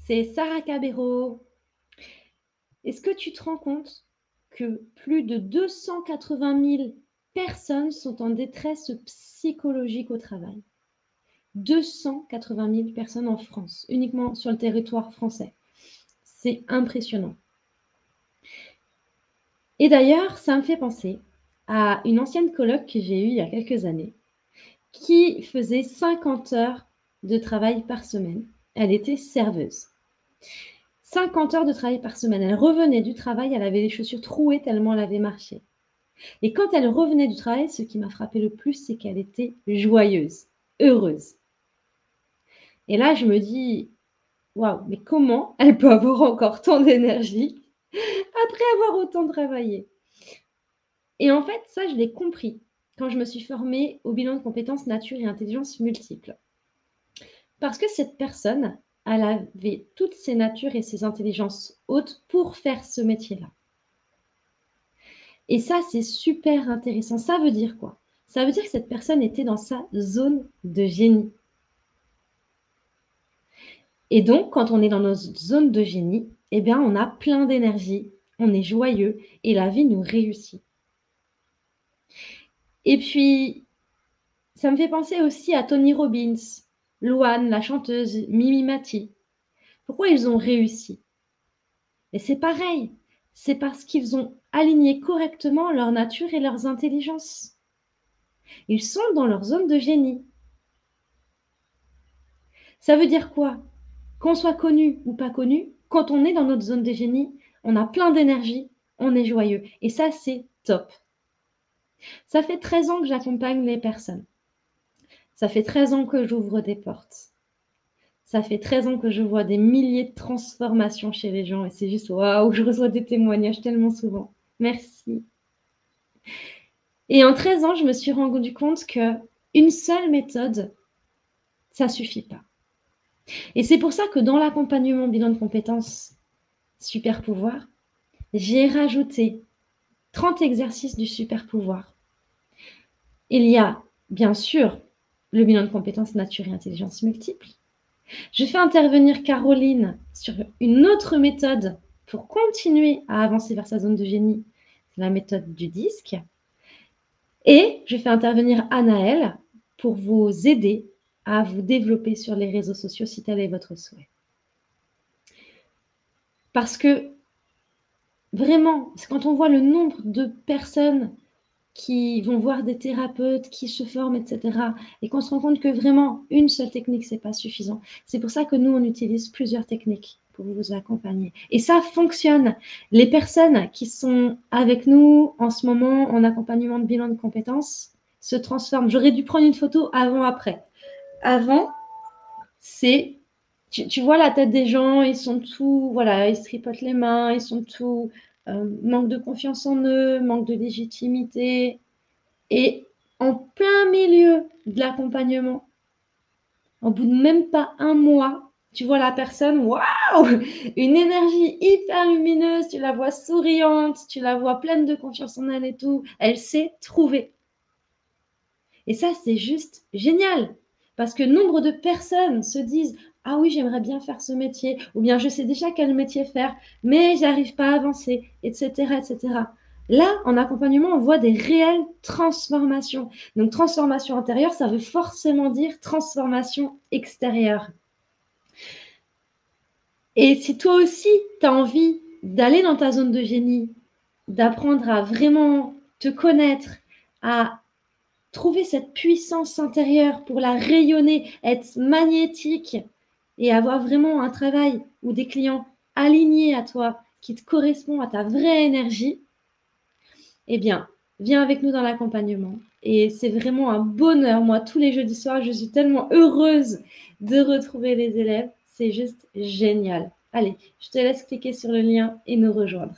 c'est Sarah Cabero. Est-ce que tu te rends compte que plus de 280 000 personnes sont en détresse psychologique au travail? 280 000 personnes en France, uniquement sur le territoire français. C'est impressionnant. Et d'ailleurs, ça me fait penser à une ancienne coloc que j'ai eue il y a quelques années, qui faisait 50 heures de travail par semaine. Elle était serveuse. 50 heures de travail par semaine. Elle revenait du travail, elle avait les chaussures trouées tellement elle avait marché. Et quand elle revenait du travail, ce qui m'a frappé le plus, c'est qu'elle était joyeuse, heureuse. Et là, je me dis, waouh, mais comment elle peut avoir encore tant d'énergie après avoir autant travaillé? Et en fait, ça, je l'ai compris quand je me suis formée au bilan de compétences nature et intelligence multiples. Parce que cette personne, elle avait toutes ses natures et ses intelligences hautes pour faire ce métier-là. Et ça, c'est super intéressant. Ça veut dire quoi? Ça veut dire que cette personne était dans sa zone de génie. Et donc, quand on est dans notre zone de génie, eh bien, on a plein d'énergie, on est joyeux et la vie nous réussit. Et puis, ça me fait penser aussi à Tony Robbins, Louane, la chanteuse, Mimi Mati. Pourquoi ils ont réussi? Et c'est pareil, c'est parce qu'ils ont aligné correctement leur nature et leurs intelligences. Ils sont dans leur zone de génie. Ça veut dire quoi? Qu'on soit connu ou pas connu, quand on est dans notre zone de génie, on a plein d'énergie, on est joyeux. Et ça, c'est top. Ça fait 13 ans que j'accompagne les personnes. Ça fait 13 ans que j'ouvre des portes. Ça fait 13 ans que je vois des milliers de transformations chez les gens et c'est juste waouh, je reçois des témoignages tellement souvent. Merci. Et en 13 ans, je me suis rendu compte que une seule méthode, ça suffit pas. Et c'est pour ça que dans l'accompagnement bilan de compétences super pouvoir, j'ai rajouté 30 exercices du super pouvoir. Il y a bien sûr le bilan de compétences nature et intelligence multiple. Je fais intervenir Caroline sur une autre méthode pour continuer à avancer vers sa zone de génie, c'est la méthode du disque. Et je fais intervenir Anaëlle pour vous aider à vous développer sur les réseaux sociaux si tel est votre souhait. Parce que vraiment, quand on voit le nombre de personnes qui vont voir des thérapeutes, qui se forment, etc. Et qu'on se rend compte que vraiment, une seule technique, c'est pas suffisant. C'est pour ça que nous, on utilise plusieurs techniques pour vous accompagner. Et ça fonctionne. Les personnes qui sont avec nous en ce moment en accompagnement de bilan de compétences se transforment. J'aurais dû prendre une photo avant-après. Avant, c'est... Tu vois la tête des gens, ils sont tout... Voilà, ils se tripotent les mains, ils sont tout... manque de confiance en eux, manque de légitimité. Et en plein milieu de l'accompagnement, au bout de même pas un mois, tu vois la personne, waouh, une énergie hyper lumineuse, tu la vois souriante, tu la vois pleine de confiance en elle et tout, elle s'est trouvée. Et ça, c'est juste génial, parce que nombre de personnes se disent, ah oui, j'aimerais bien faire ce métier, ou bien je sais déjà quel métier faire, mais j'arrive pas à avancer, etc., etc. Là, en accompagnement, on voit des réelles transformations. Donc, transformation intérieure, ça veut forcément dire transformation extérieure. Et si toi aussi, tu as envie d'aller dans ta zone de génie, d'apprendre à vraiment te connaître, à trouver cette puissance intérieure pour la rayonner, être magnétique et avoir vraiment un travail ou des clients alignés à toi, qui te correspond à ta vraie énergie, eh bien, viens avec nous dans l'accompagnement. Et c'est vraiment un bonheur. Moi, tous les jeudis soirs, je suis tellement heureuse de retrouver les élèves. C'est juste génial. Allez, je te laisse cliquer sur le lien et nous rejoindre.